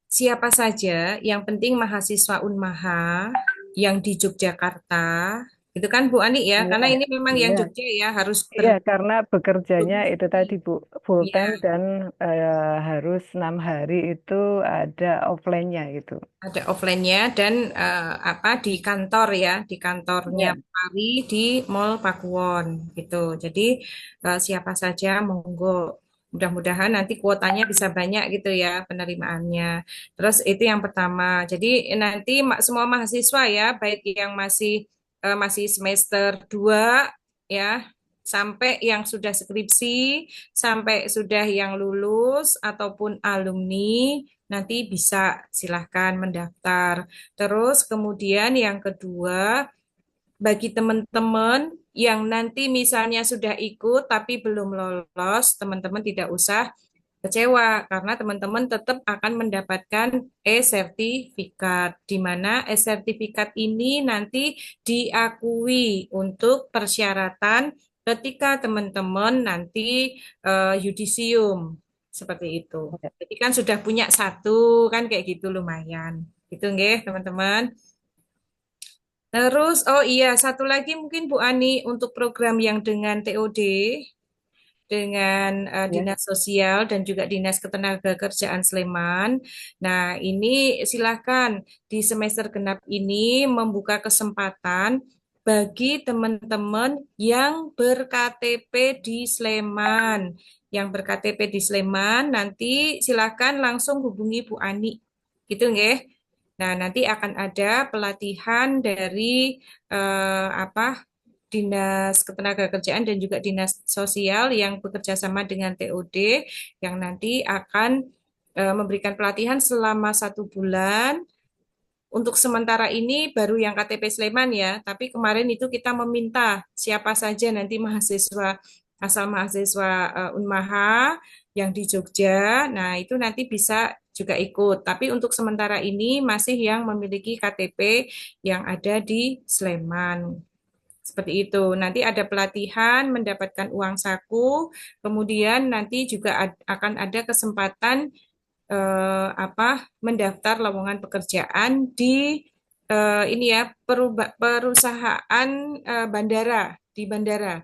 siapa saja yang penting mahasiswa Unmaha yang di Yogyakarta Gitu kan Bu Ani ya, karena Iya, ini memang yang iya. Jogja ya harus Iya, karena bekerjanya itu berdomisili. tadi Bu, full time Iya, dan harus 6 hari itu ada offline-nya gitu. ada offline-nya dan apa di kantor ya, di kantornya Iya. Pari di Mall Pakuwon gitu. Jadi siapa saja monggo. Mudah-mudahan nanti kuotanya bisa banyak gitu ya penerimaannya. Terus itu yang pertama. Jadi nanti semua mahasiswa ya, baik yang masih semester 2 ya, sampai yang sudah skripsi, sampai sudah yang lulus ataupun alumni nanti bisa silahkan mendaftar. Terus kemudian yang kedua, bagi teman-teman yang nanti misalnya sudah ikut tapi belum lolos, teman-teman tidak usah kecewa karena teman-teman tetap akan mendapatkan e-sertifikat, di mana e-sertifikat ini nanti diakui untuk persyaratan ketika teman-teman nanti yudisium seperti itu. Iya. Jadi kan sudah punya satu kan kayak gitu lumayan. Gitu nggih, teman-teman. Terus, oh iya, satu lagi mungkin Bu Ani untuk program yang dengan TOD, dengan Ya. Dinas Sosial dan juga Dinas Ketenagakerjaan Sleman. Nah, ini silakan di semester genap ini membuka kesempatan bagi teman-teman yang ber-KTP di Sleman. Yang ber-KTP di Sleman, nanti silakan langsung hubungi Bu Ani. Gitu nggih. Nah, nanti akan ada pelatihan dari apa Dinas Ketenagakerjaan dan juga Dinas Sosial yang bekerja sama dengan TOD yang nanti akan memberikan pelatihan selama 1 bulan. Untuk sementara ini baru yang KTP Sleman ya, tapi kemarin itu kita meminta siapa saja nanti mahasiswa asal mahasiswa Unmaha yang di Jogja, nah itu nanti bisa juga ikut. Tapi untuk sementara ini masih yang memiliki KTP yang ada di Sleman. Seperti itu. Nanti ada pelatihan, mendapatkan uang saku, kemudian nanti juga akan ada kesempatan mendaftar lowongan pekerjaan di ini ya perusahaan bandara di bandara.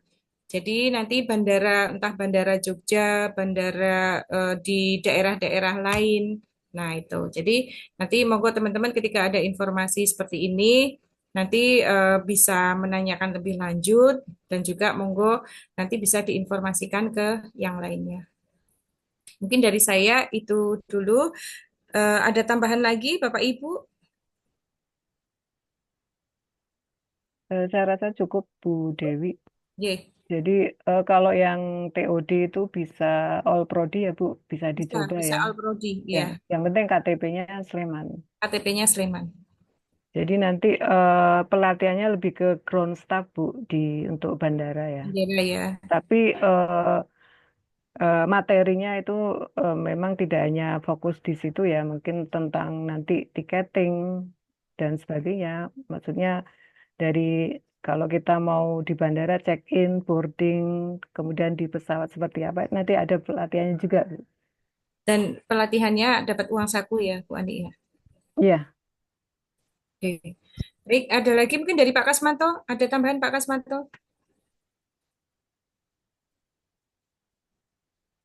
Jadi nanti bandara entah bandara Jogja, bandara di daerah-daerah lain. Nah, itu. Jadi nanti monggo teman-teman ketika ada informasi seperti ini nanti bisa menanyakan lebih lanjut dan juga monggo nanti bisa diinformasikan ke yang lainnya. Mungkin dari saya itu dulu. Ada tambahan lagi, Bapak Ibu? Saya rasa cukup Bu Dewi. Ye, Jadi kalau yang TOD itu bisa all prodi ya Bu, bisa dicoba bisa ya. All Prodi, Ya, ya. yang penting KTP-nya Sleman. KTP-nya Sleman. Jadi nanti pelatihannya lebih ke ground staff Bu untuk bandara ya. Bendera ya. Tapi materinya itu memang tidak hanya fokus di situ ya, mungkin tentang nanti tiketing dan sebagainya. Maksudnya dari kalau kita mau di bandara check-in, boarding, kemudian di pesawat seperti apa, nanti ada pelatihannya juga. Dan pelatihannya dapat uang saku ya, Bu Andi ya. Iya, Oke. Baik, ada lagi mungkin dari Pak Kasmanto? Ada tambahan Pak Kasmanto?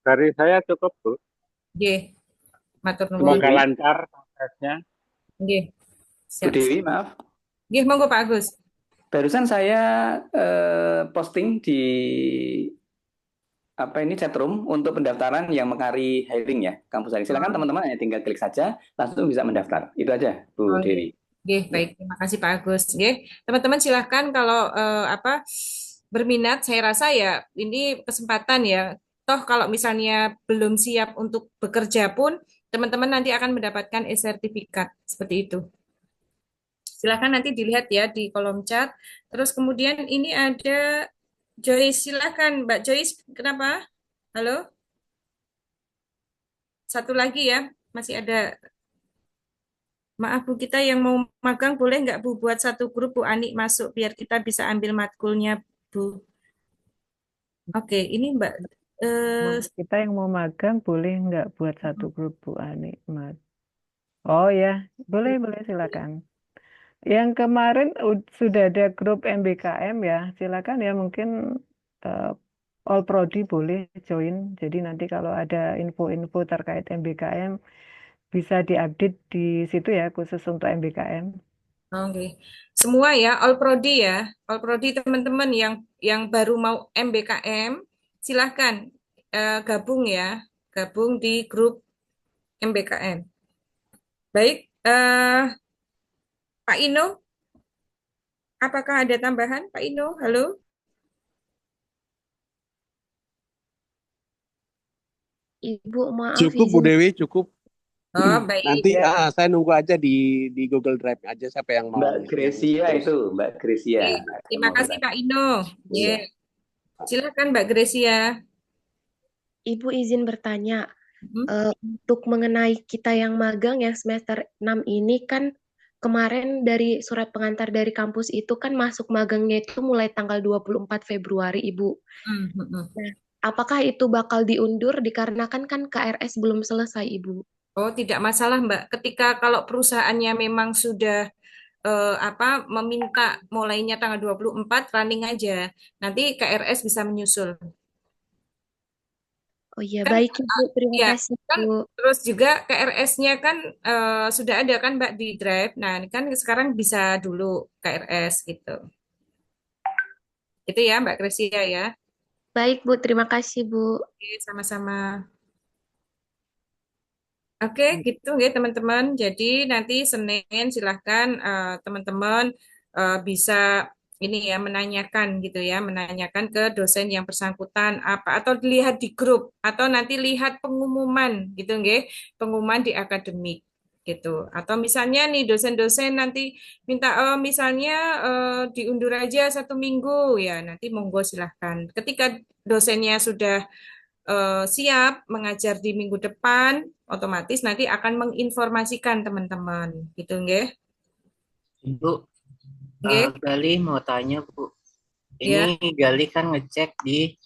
Dari saya cukup, Bu. Ye, matur Bu nuwun. Semoga Dewi, lancar prosesnya. Ye, Bu siap. Dewi, maaf. Ye, monggo Pak Agus. Barusan saya posting di chatroom untuk pendaftaran yang Mekari Hiring ya, kampus Hiring. Silakan Oh, teman-teman hanya tinggal klik saja, langsung bisa mendaftar. Itu aja, Bu oh ye. Dewi. Ye, Ya. baik. Terima kasih Pak Agus. Ye, teman-teman silahkan kalau berminat, saya rasa ya ini kesempatan ya. Toh kalau misalnya belum siap untuk bekerja pun, teman-teman nanti akan mendapatkan e-sertifikat seperti itu. Silahkan nanti dilihat ya di kolom chat. Terus kemudian ini ada Joyce, silahkan Mbak Joyce, kenapa? Halo? Satu lagi ya, masih ada. Maaf Bu, kita yang mau magang boleh nggak Bu buat satu grup Bu Ani masuk biar kita bisa ambil matkulnya Bu. Oke, ini Mbak. kita yang mau magang boleh nggak buat satu grup Bu Ani? Oh ya, boleh silakan. Yang kemarin sudah ada grup MBKM ya, silakan ya mungkin eh, All Prodi boleh join. Jadi nanti kalau ada info-info terkait MBKM bisa diupdate di situ ya khusus untuk MBKM. Oke. Semua ya, All Prodi ya. All Prodi teman-teman yang baru mau MBKM, silahkan gabung ya. Gabung di grup MBKM. Baik, Pak Ino, apakah ada tambahan? Pak Ino, halo? Ibu, maaf Cukup Bu izin. Dewi, cukup. Oh, baik. Nanti Ya. saya nunggu aja di Google Drive aja siapa yang mau. Mbak Gracia terus. itu, Mbak Gracia. Oke, terima kasih Pak Ino. Iya. Silakan Mbak Gracia. Ibu izin bertanya, Hmm. untuk mengenai kita yang magang yang semester 6 ini kan kemarin dari surat pengantar dari kampus itu kan masuk magangnya itu mulai tanggal 24 Februari, Ibu. Hmm, hmm, hmm. Nah, apakah itu bakal diundur dikarenakan kan KRS belum selesai, Ibu? Oh, tidak masalah Mbak. Ketika kalau perusahaannya memang sudah meminta mulainya tanggal 24 running aja. Nanti KRS bisa menyusul. Oh iya, Kan baik Ibu. Terima ya, kasih, kan Bu. terus juga KRS-nya kan sudah ada kan Mbak di Drive. Nah, ini kan sekarang bisa dulu KRS gitu. Itu ya Mbak Kresia ya. Baik, Bu. Terima kasih, Bu. Oke, sama-sama. Oke, gitu ya teman-teman. Jadi nanti Senin silahkan teman-teman bisa ini ya menanyakan gitu ya, menanyakan ke dosen yang bersangkutan apa atau dilihat di grup atau nanti lihat pengumuman gitu nggih, pengumuman di akademik gitu. Atau misalnya nih dosen-dosen nanti minta misalnya diundur aja 1 minggu ya, nanti monggo silahkan. Ketika dosennya sudah siap mengajar di minggu depan, otomatis nanti akan menginformasikan teman-teman, gitu nggih? Ibu, Nggih? Gali mau tanya Bu. Ya, Ini Gali kan ngecek di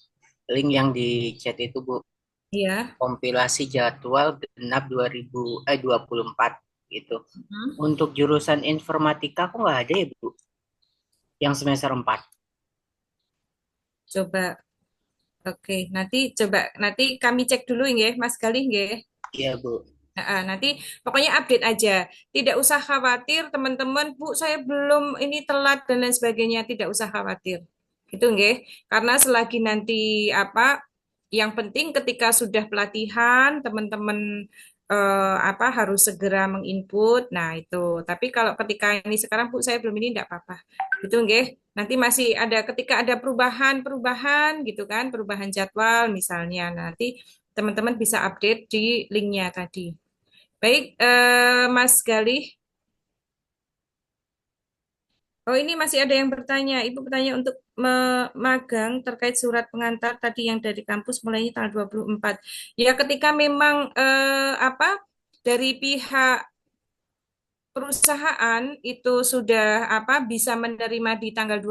link yang di chat itu Bu. iya. Kompilasi jadwal genap 2024 gitu. Hmm. Untuk jurusan informatika kok nggak ada ya Bu? Yang semester 4. Coba, oke, nanti kami cek dulu nggih, Mas Galih nggih. Iya Bu. Nanti pokoknya update aja. Tidak usah khawatir teman-teman, Bu, saya belum ini telat dan lain sebagainya. Tidak usah khawatir. Gitu nggih. Karena selagi nanti yang penting ketika sudah pelatihan, teman-teman harus segera menginput. Nah, itu. Tapi kalau ketika ini sekarang Bu, saya belum ini enggak apa-apa. Gitu nggih. Nanti masih ada ketika ada perubahan-perubahan gitu kan, perubahan jadwal misalnya. Nanti teman-teman bisa update di linknya tadi. Baik, Mas Galih. Oh, ini masih ada yang bertanya. Ibu bertanya untuk magang terkait surat pengantar tadi yang dari kampus mulainya tanggal 24. Ya, ketika memang dari pihak perusahaan itu sudah bisa menerima di tanggal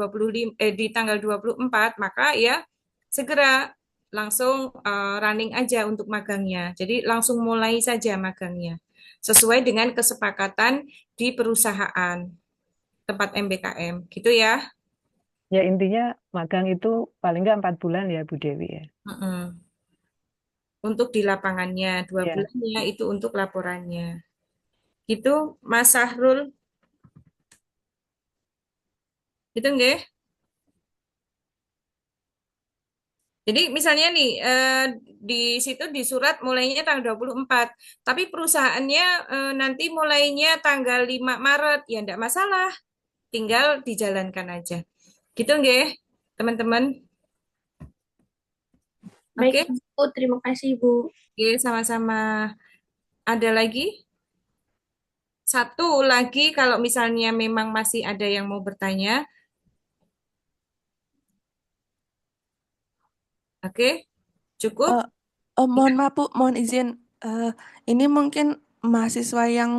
24, maka ya segera langsung running aja untuk magangnya. Jadi langsung mulai saja magangnya sesuai dengan kesepakatan di perusahaan tempat MBKM, gitu ya. Ya intinya magang itu paling nggak 4 bulan ya Bu Dewi ya. Mm-mm. Untuk di lapangannya, 2 Ya. bulannya itu untuk laporannya. Gitu, Mas Sahrul. Gitu nggih? Jadi misalnya nih di situ di surat mulainya tanggal 24, tapi perusahaannya nanti mulainya tanggal 5 Maret, ya enggak masalah, tinggal dijalankan aja. Gitu nggih, teman-teman? Baik, Oke, Ibu. Terima kasih, Bu. Oke, sama-sama. Ada lagi? Satu lagi kalau misalnya memang masih ada yang mau bertanya. Oke, cukup? Mohon maaf Bu, mohon izin. Ini mungkin mahasiswa yang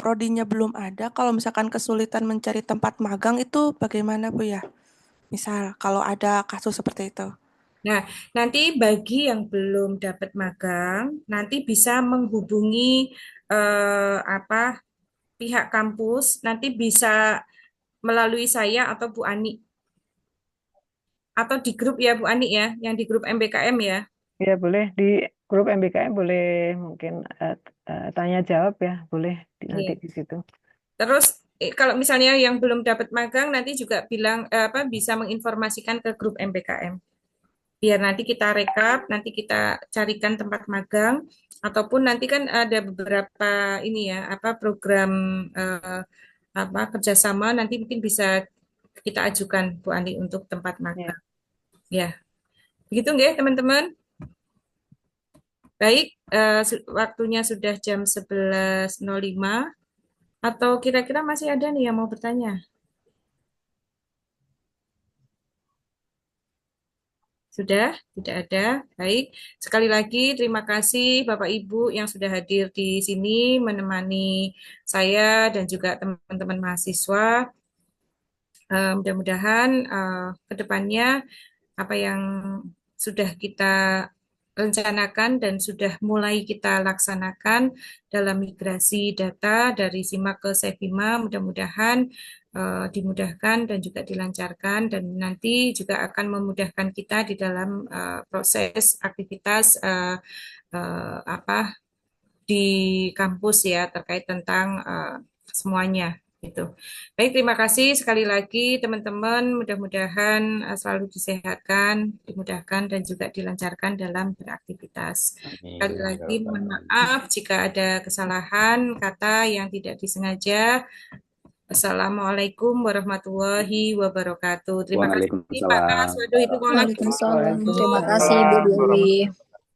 prodinya belum ada, kalau misalkan kesulitan mencari tempat magang itu bagaimana Bu ya? Misal kalau ada kasus seperti itu. Nah, nanti bagi yang belum dapat magang, nanti bisa menghubungi eh, apa pihak kampus nanti bisa melalui saya atau Bu Ani. Atau di grup ya Bu Ani ya, yang di grup MBKM ya. Ya boleh di grup MBKM boleh mungkin tanya jawab ya, boleh nanti Iya. di situ. Terus kalau misalnya yang belum dapat magang nanti juga bilang bisa menginformasikan ke grup MBKM. Biar nanti kita rekap, nanti kita carikan tempat magang ataupun nanti kan ada beberapa ini ya, program kerjasama nanti mungkin bisa kita ajukan Bu Ani untuk tempat Ya. magang. Ya. Begitu nggih, teman-teman? Baik, waktunya sudah jam 11.05 atau kira-kira masih ada nih yang mau bertanya? Sudah? Tidak ada. Baik. Sekali lagi terima kasih Bapak Ibu yang sudah hadir di sini menemani saya dan juga teman-teman mahasiswa. Mudah-mudahan ke depannya apa yang sudah kita rencanakan dan sudah mulai kita laksanakan dalam migrasi data dari SIMAK ke SEVIMA, mudah-mudahan dimudahkan dan juga dilancarkan dan nanti juga akan memudahkan kita di dalam proses aktivitas di kampus ya terkait tentang semuanya gitu. Baik, terima kasih sekali lagi teman-teman. Mudah-mudahan selalu disehatkan, dimudahkan dan juga dilancarkan dalam beraktivitas. Sekali lagi mohon maaf jika ada kesalahan kata yang tidak disengaja. Assalamualaikum warahmatullahi wabarakatuh. Terima kasih Pak Waalaikumsalam. Kaswado itu Waalaikumsalam. Terima kasih Bu Dewi.